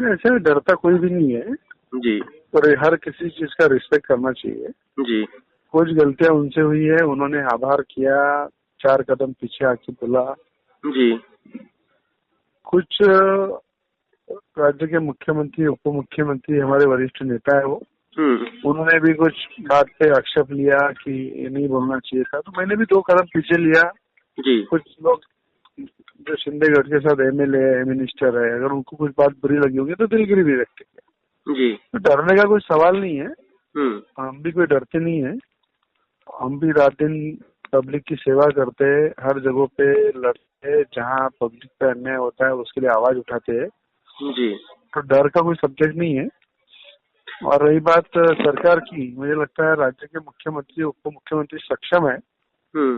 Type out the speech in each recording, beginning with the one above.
नहीं, ऐसे में डरता कोई भी नहीं है जी और हर किसी चीज का रिस्पेक्ट करना चाहिए। जी कुछ गलतियां उनसे हुई है, उन्होंने आभार किया, 4 कदम पीछे आके बोला। जी कुछ राज्य के मुख्यमंत्री, उप मुख्यमंत्री, हमारे वरिष्ठ नेता है वो, उन्होंने भी कुछ बात पे आक्षेप लिया कि ये नहीं बोलना चाहिए था, तो मैंने भी 2 कदम पीछे लिया। जी कुछ लोग जो शिंदेगढ़ के साथ एमएलए है, मिनिस्टर है, अगर उनको कुछ बात बुरी लगी होगी तो दिलगिरी भी व्यक्त किया। जी तो डरने का कोई सवाल नहीं है, हम्म हम भी कोई डरते नहीं है। हम भी रात दिन पब्लिक की सेवा करते हैं, हर जगह पे लड़ते हैं, जहाँ पब्लिक पे अन्याय होता है उसके लिए आवाज उठाते हैं। जी तो डर का कोई सब्जेक्ट नहीं है। और रही बात सरकार की, मुझे लगता है राज्य के मुख्यमंत्री, उप मुख्यमंत्री सक्षम है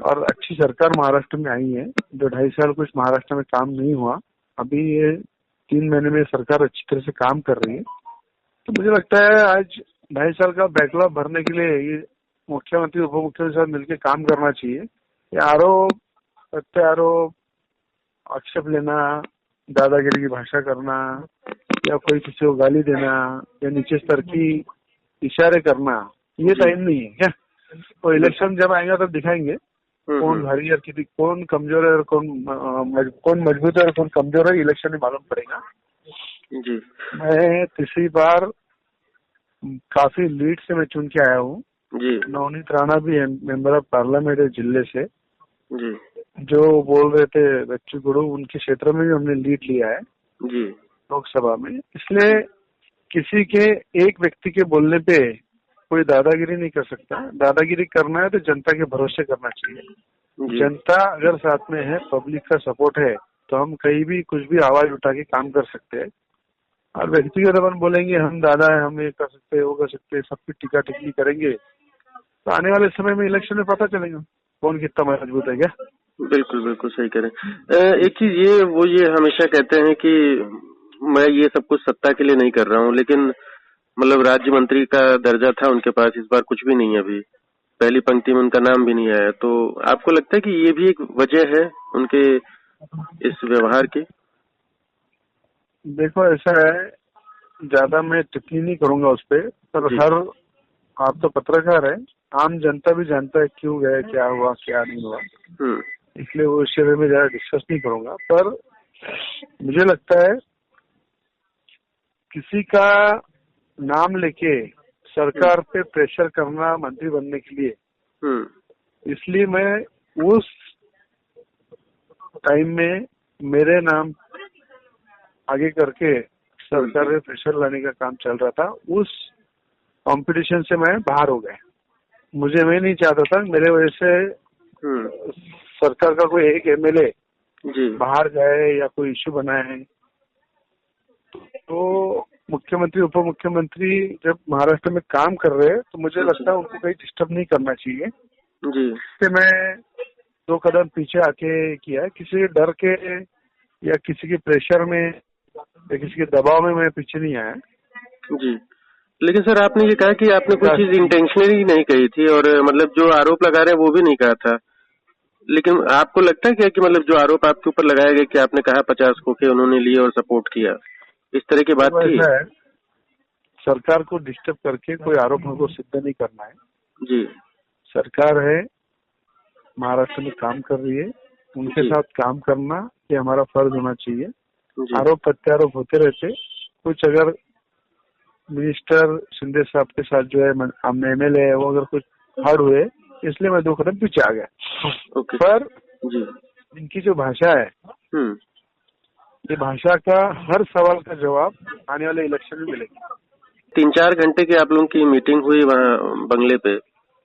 और अच्छी सरकार महाराष्ट्र में आई है। जो 2.5 साल कुछ महाराष्ट्र में काम नहीं हुआ, अभी ये 3 महीने में सरकार अच्छी तरह से काम कर रही है। तो मुझे लगता है आज 2.5 साल का बैकलॉग भरने के लिए ये मुख्यमंत्री, उप मुख्यमंत्री के साथ मिलकर काम करना चाहिए। ये आरोप प्रत्यारोप, आक्षेप लेना, दादागिरी की भाषा करना या कोई किसी को गाली देना या नीचे स्तर की इशारे करना, ये टाइम नहीं है क्या। तो इलेक्शन जब आएगा तब दिखाएंगे कौन भारी और किसी, कौन कमजोर है और कौन मजबूत है और कौन कमजोर है, इलेक्शन में मालूम पड़ेगा। जी मैं तीसरी बार काफी लीड से मैं चुन के आया हूँ। जी नवनीत राणा भी मेंबर ऑफ पार्लियामेंट है जिले से, जी जो बोल रहे थे बच्चू गुरु, उनके क्षेत्र में भी हमने लीड लिया है जी लोकसभा में। इसलिए किसी के एक व्यक्ति के बोलने पे कोई दादागिरी नहीं कर सकता। दादागिरी करना है तो जनता के भरोसे करना चाहिए। जनता अगर साथ में है, पब्लिक का सपोर्ट है, तो हम कहीं भी कुछ भी आवाज उठा के काम कर सकते हैं। और व्यक्तिगत अपन बोलेंगे हम दादा है, हम ये कर सकते हैं, वो कर सकते हैं, सबकी टीका टिप्पणी करेंगे, तो आने वाले समय में इलेक्शन में पता चलेगा कौन कितना मजबूत है क्या। बिल्कुल बिल्कुल सही कह रहे हैं। एक चीज ये हमेशा कहते हैं कि मैं ये सब कुछ सत्ता के लिए नहीं कर रहा हूँ, लेकिन मतलब राज्य मंत्री का दर्जा था उनके पास, इस बार कुछ भी नहीं है, अभी पहली पंक्ति में उनका नाम भी नहीं आया। तो आपको लगता है कि ये भी एक वजह है उनके इस व्यवहार की? देखो ऐसा है, ज्यादा मैं टिप्पणी नहीं करूंगा उस पर हर, आप तो पत्रकार है, आम जनता भी जानता है क्यों गए, क्या हुआ क्या नहीं हुआ, इसलिए वो इस विषय में ज्यादा डिस्कस नहीं करूंगा। पर मुझे लगता है किसी का नाम लेके सरकार पे प्रेशर करना मंत्री बनने के लिए, इसलिए मैं उस टाइम में मेरे नाम आगे करके सरकार पे प्रेशर लाने का काम चल रहा था। उस कंपटीशन से मैं बाहर हो गया। मैं नहीं चाहता था मेरे वजह से सरकार का कोई एक एमएलए बाहर जाए या कोई इश्यू बनाए। तो मुख्यमंत्री, उप मुख्यमंत्री जब महाराष्ट्र में काम कर रहे हैं तो मुझे लगता है उनको कहीं डिस्टर्ब नहीं करना चाहिए। इससे मैं 2 कदम पीछे आके किया, किसी के डर के या किसी के प्रेशर में या किसी के दबाव में मैं पीछे नहीं आया। जी, लेकिन सर आपने ये कहा कि आपने कोई चीज इंटेंशनली नहीं कही थी और मतलब जो आरोप लगा रहे हैं वो भी नहीं कहा था, लेकिन आपको लगता है क्या कि मतलब जो आरोप आपके ऊपर लगाया गया कि आपने कहा 50 खोखे उन्होंने लिए और सपोर्ट किया, इस तरह की बात थी? ऐसा है, सरकार को डिस्टर्ब करके कोई आरोप हमको सिद्ध नहीं करना है। जी, सरकार है, महाराष्ट्र में काम कर रही है, उनके साथ काम करना ये हमारा फर्ज होना चाहिए। आरोप प्रत्यारोप होते रहते, कुछ अगर मिनिस्टर शिंदे साहब के साथ जो है एमएलए है वो अगर कुछ हर्ड हुए, इसलिए मैं 2 कदम पीछे आ गया। पर इनकी जो भाषा है, ये भाषा का हर सवाल का जवाब आने वाले इलेक्शन में मिलेगा। 3-4 घंटे की आप लोगों की मीटिंग हुई वहाँ बंगले पे,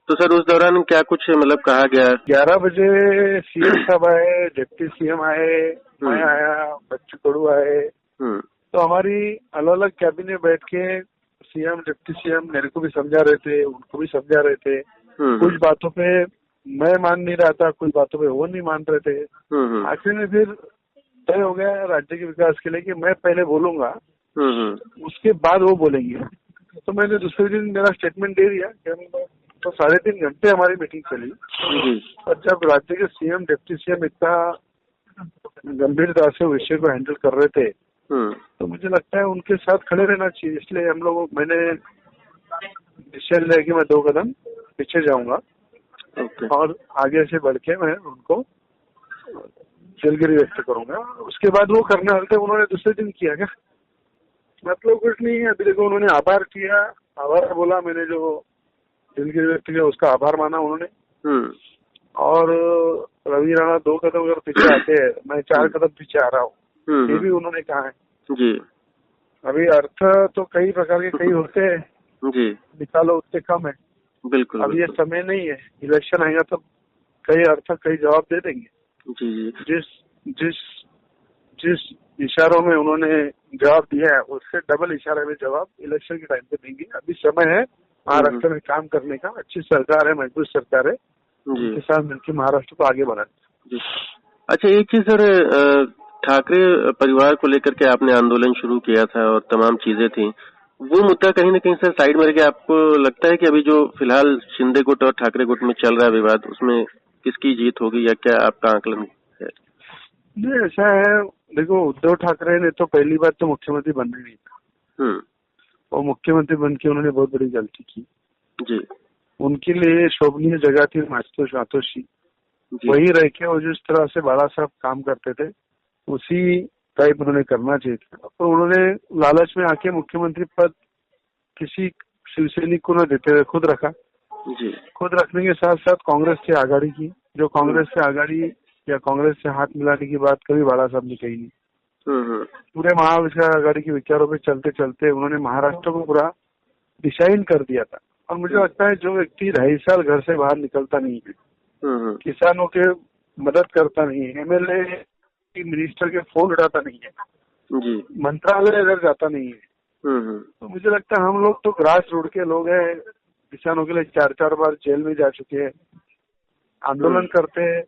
तो सर उस दौरान क्या कुछ मतलब कहा गया? 11 बजे सीएम साहब आए, डिप्टी सीएम आए, मैं आया, बच्चू कडू आए। तो हमारी अलग अलग कैबिन में बैठ के सीएम, डिप्टी सीएम मेरे को भी समझा रहे थे, उनको भी समझा रहे थे। कुछ बातों पे मैं मान नहीं रहा था, कुछ बातों पे वो नहीं मान रहे थे। आखिर में फिर तय हो गया राज्य के विकास के लिए कि मैं पहले बोलूंगा, उसके बाद वो बोलेंगे। तो मैंने दूसरे दिन मेरा स्टेटमेंट दे दिया कि हम तो 3.5 घंटे हमारी मीटिंग चली। और जब राज्य के सीएम, डिप्टी सीएम इतना गंभीरता से विषय को हैंडल कर रहे थे, तो मुझे लगता है उनके साथ खड़े रहना चाहिए। इसलिए मैंने डिसीजन लिया कि मैं 2 कदम पीछे जाऊंगा और आगे से बढ़ के मैं उनको दिलगिरी व्यक्त करूंगा। उसके बाद वो करने वाले थे, उन्होंने दूसरे दिन किया क्या? मतलब कुछ नहीं है। अभी देखो, उन्होंने आभार किया, आभार बोला, मैंने जो दिलगिरी व्यक्त किया उसका आभार माना उन्होंने। और रवि राणा 2 कदम अगर पीछे आते हैं, मैं 4 कदम पीछे आ रहा हूँ, ये भी उन्होंने कहा है जी। अभी अर्थ तो कई प्रकार के कई होते हैं जी, निकालो उतने कम है। बिल्कुल। अब ये समय नहीं है, इलेक्शन आएगा तो कई अर्थ कई जवाब दे देंगे जी। जिस इशारों में उन्होंने जवाब दिया है उससे डबल इशारे में जवाब इलेक्शन के टाइम पे देंगे। अभी समय है महाराष्ट्र में काम करने का। अच्छी सरकार है, मजबूत सरकार है, उनके साथ मिलकर महाराष्ट्र को आगे बढ़ाना। अच्छा, एक चीज सर, ठाकरे परिवार को लेकर के आपने आंदोलन शुरू किया था और तमाम चीजें थी, वो मुद्दा कहीं न कहीं सर साइड में रह गया। आपको लगता है कि अभी जो फिलहाल शिंदे गुट और ठाकरे गुट में चल रहा है विवाद, उसमें किसकी जीत होगी, या क्या आपका आकलन है? नहीं, ऐसा है, देखो, उद्धव ठाकरे ने तो पहली बात तो मुख्यमंत्री बनना नहीं था और मुख्यमंत्री बन के उन्होंने बहुत बड़ी गलती की जी। उनके लिए शोभनीय जगह थी मातोश्री, वही रह के और जिस तरह से बाला साहब काम करते थे उसी टाइप उन्होंने करना चाहिए था। तो उन्होंने लालच में आके मुख्यमंत्री पद किसी शिवसैनिक को न देते हुए खुद रखा जी। खुद रखने के साथ साथ कांग्रेस से आघाड़ी की, जो कांग्रेस से आघाड़ी या कांग्रेस से हाथ मिलाने की बात कभी बाला साहब ने कही नहीं। पूरे महाविकास आघाड़ी के विचारों पे चलते चलते उन्होंने महाराष्ट्र को पूरा दिशाहीन कर दिया था। और मुझे लगता है जो व्यक्ति 2.5 साल घर से बाहर निकलता नहीं है, किसानों के मदद करता नहीं है, एमएलए मिनिस्टर के फोन उठाता नहीं है जी, मंत्रालय अगर जाता नहीं है, तो मुझे लगता है हम लोग तो ग्रास रूट के लोग हैं। किसानों के लिए 4-4 बार जेल में जा चुके हैं, आंदोलन करते हैं।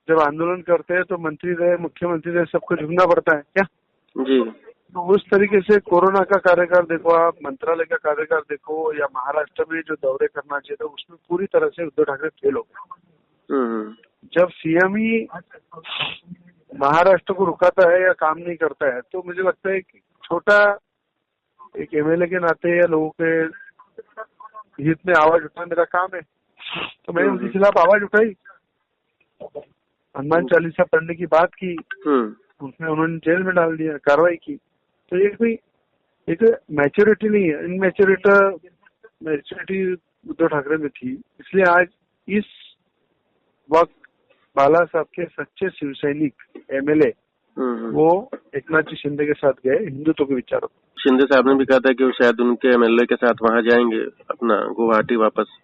जब आंदोलन करते हैं तो मंत्री रहे, मुख्यमंत्री रहे, सबको झुकना पड़ता है क्या जी। तो उस तरीके से कोरोना का कार्यकाल देखो, आप मंत्रालय का कार्यकाल देखो, या महाराष्ट्र में जो दौरे करना चाहिए था उसमें पूरी तरह से उद्धव ठाकरे फेल हो गए। जब सीएम ही महाराष्ट्र को रुकाता है या काम नहीं करता है, तो मुझे लगता है कि छोटा एक एमएलए के नाते या लोगों के हित में आवाज उठाना मेरा काम है। तो मैंने उनके खिलाफ आवाज उठाई, हनुमान चालीसा पढ़ने की बात की, उसमें उन्होंने जेल में डाल दिया, कार्रवाई की। तो ये कोई एक मैच्योरिटी नहीं है, मैच्योरिटी उद्धव ठाकरे में थी। इसलिए आज इस वक्त बाला साहब के सच्चे शिवसैनिक एमएलए वो एकनाथ जी शिंदे के साथ गए हिंदुत्व के विचारों। शिंदे साहब ने भी कहा था कि वो शायद उनके एमएलए के साथ वहां जाएंगे अपना गुवाहाटी वापस।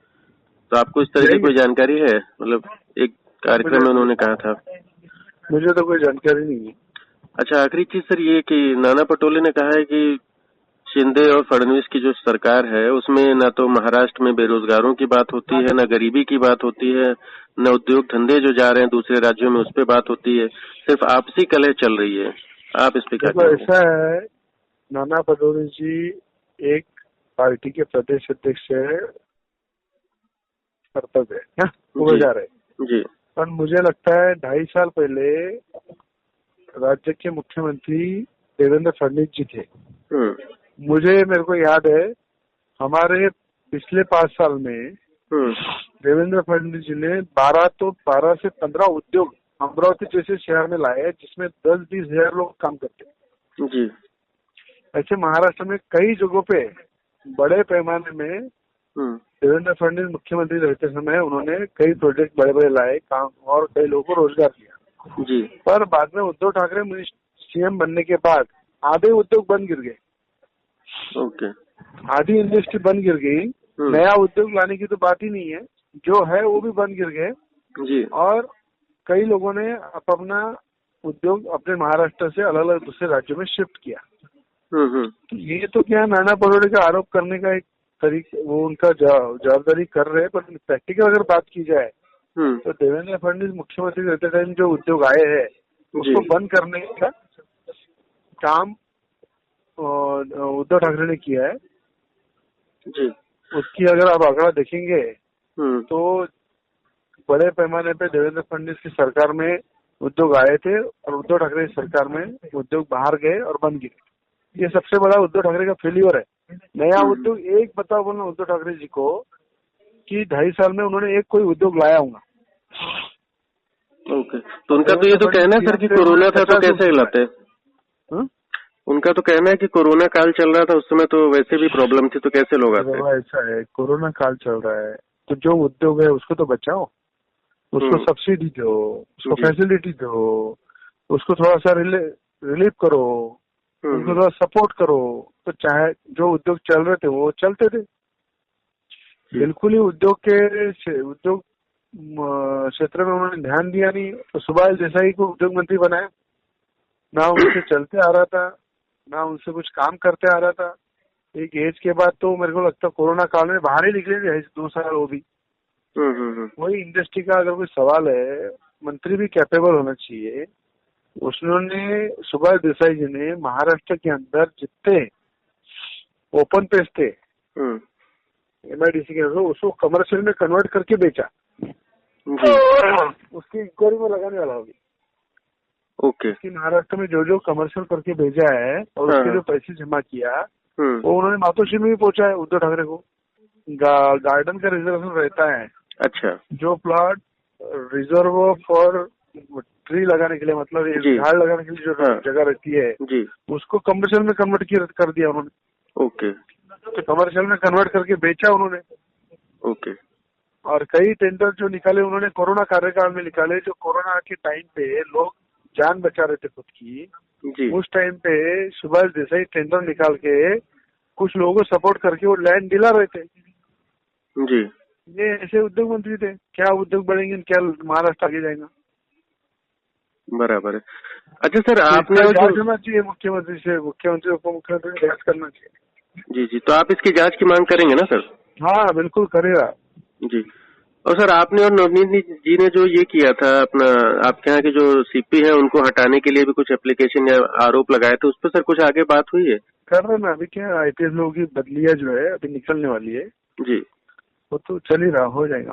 तो आपको इस तरह की कोई जानकारी है? मतलब एक कार्यक्रम में उन्होंने कहा था। मुझे तो कोई जानकारी नहीं है। अच्छा, आखिरी चीज सर ये कि नाना पटोले ने कहा है कि शिंदे और फडणवीस की जो सरकार है उसमें न तो महाराष्ट्र में बेरोजगारों की बात होती है, न गरीबी की बात होती है, न उद्योग धंधे जो जा रहे हैं दूसरे राज्यों में उस पर बात होती है, सिर्फ आपसी कलह चल रही है। आप इस पे क्या कहेंगे? ऐसा है, नाना पटोले जी एक पार्टी के प्रदेश अध्यक्ष है, कर्तव्य है क्या वो जा रहे जी। पर मुझे लगता है 2.5 साल पहले राज्य के मुख्यमंत्री देवेंद्र फडणवीस जी थे। मेरे को याद है, हमारे पिछले 5 साल में देवेंद्र फडणवीस जी ने 12 से 15 उद्योग अमरावती जैसे शहर में लाए जिसमें 10-20 हजार लोग काम करते जी। ऐसे महाराष्ट्र में कई जगहों पे बड़े पैमाने में देवेंद्र फडणवीस मुख्यमंत्री रहते समय उन्होंने कई प्रोजेक्ट बड़े बड़े लाए काम और कई लोगों को रोजगार दिया जी। पर बाद में उद्धव ठाकरे सीएम बनने के बाद आधे उद्योग बंद गिर गए। ओके, आधी इंडस्ट्री बंद गिर गई, नया उद्योग लाने की तो बात ही नहीं है, जो है वो भी बंद गिर गए जी। और कई लोगों ने अपना उद्योग अपने महाराष्ट्र से अलग अलग दूसरे राज्यों में शिफ्ट किया। तो ये तो क्या नाना पटोले का आरोप करने का एक तरीका, वो उनका जवाबदारी कर रहे हैं, पर प्रैक्टिकल अगर बात की जाए तो देवेंद्र फडणवीस मुख्यमंत्री रहते टाइम जो उद्योग आए हैं उसको बंद करने का काम उद्धव ठाकरे ने किया है जी। उसकी अगर आप आंकड़ा देखेंगे तो बड़े पैमाने पे देवेंद्र फडणवीस की सरकार में उद्योग आए थे और उद्धव ठाकरे की सरकार में उद्योग बाहर गए और बंद गिरे। ये सबसे बड़ा उद्धव ठाकरे का फेल्यूर है। नया उद्योग एक बताओ बोलना उद्धव ठाकरे जी को कि 2.5 साल में उन्होंने एक कोई उद्योग लाया होगा। ओके, तो उनका तो ये तो कहना है सर कि कोरोना था तो कैसे लाते? उनका तो कहना है कि कोरोना काल चल रहा था, उस समय तो वैसे भी प्रॉब्लम थी, तो कैसे लोग आते? ऐसा है, कोरोना काल चल रहा है तो जो उद्योग है उसको तो बचाओ, उसको सब्सिडी दो, उसको फैसिलिटी दो, उसको थोड़ा सा रिलीफ करो, उनको थोड़ा सपोर्ट करो, तो चाहे जो उद्योग चल रहे थे वो चलते थे। बिल्कुल ही उद्योग क्षेत्र में उन्होंने ध्यान दिया नहीं। तो सुभाष देसाई को उद्योग मंत्री बनाया, ना उनसे चलते आ रहा था, ना उनसे कुछ काम करते आ रहा था। एक एज के बाद तो मेरे को लगता है कोरोना काल में बाहर ही निकले थे 2 साल वो भी। वही इंडस्ट्री का अगर कोई सवाल है, मंत्री भी कैपेबल होना चाहिए। उसने सुभाष देसाई जी ने महाराष्ट्र के अंदर जितने ओपन पेस थे MIDC के, उसको कमर्शियल में कन्वर्ट करके बेचा। उसकी इंक्वायरी में लगाने वाला होगी। ओके, उसकी महाराष्ट्र में जो कमर्शियल करके भेजा है और उसके जो पैसे जमा किया वो उन्होंने मातोश्री में भी पहुंचा है उद्धव ठाकरे को। गार्डन का रिजर्वेशन रहता है। अच्छा, जो प्लॉट रिजर्व फॉर ट्री लगाने के लिए, मतलब झाड़ लगाने के लिए जो जगह रहती है जी, उसको कमर्शियल में कन्वर्ट कर दिया उन्होंने। ओके, तो कमर्शियल में कन्वर्ट करके बेचा उन्होंने। ओके, और कई टेंडर जो निकाले उन्होंने कोरोना कार्यकाल में निकाले, जो कोरोना के टाइम पे लोग जान बचा रहे थे खुद की जी, उस टाइम पे सुभाष देसाई टेंडर निकाल के कुछ लोगों को सपोर्ट करके वो लैंड दिला रहे थे जी। ये ऐसे उद्योग मंत्री थे। क्या उद्योग बढ़ेंगे, क्या महाराष्ट्र आगे जाएगा? बराबर है। अच्छा सर, आपने जांच होना चाहिए मुख्यमंत्री से, मुख्यमंत्री उप मुख्यमंत्री जांच करना चाहिए। जी जी, तो आप इसकी जांच की मांग करेंगे ना सर? हाँ बिल्कुल करेगा जी। और सर, आपने और नवनीत जी ने जो ये किया था अपना, आपके यहाँ के जो CP है उनको हटाने के लिए भी कुछ एप्लीकेशन या आरोप लगाए थे, उस पर सर कुछ आगे बात हुई है? कर रहे ना, अभी क्या IPS लोगों की बदलिया जो है अभी निकलने वाली है जी, वो तो चल ही रहा, हो जाएगा।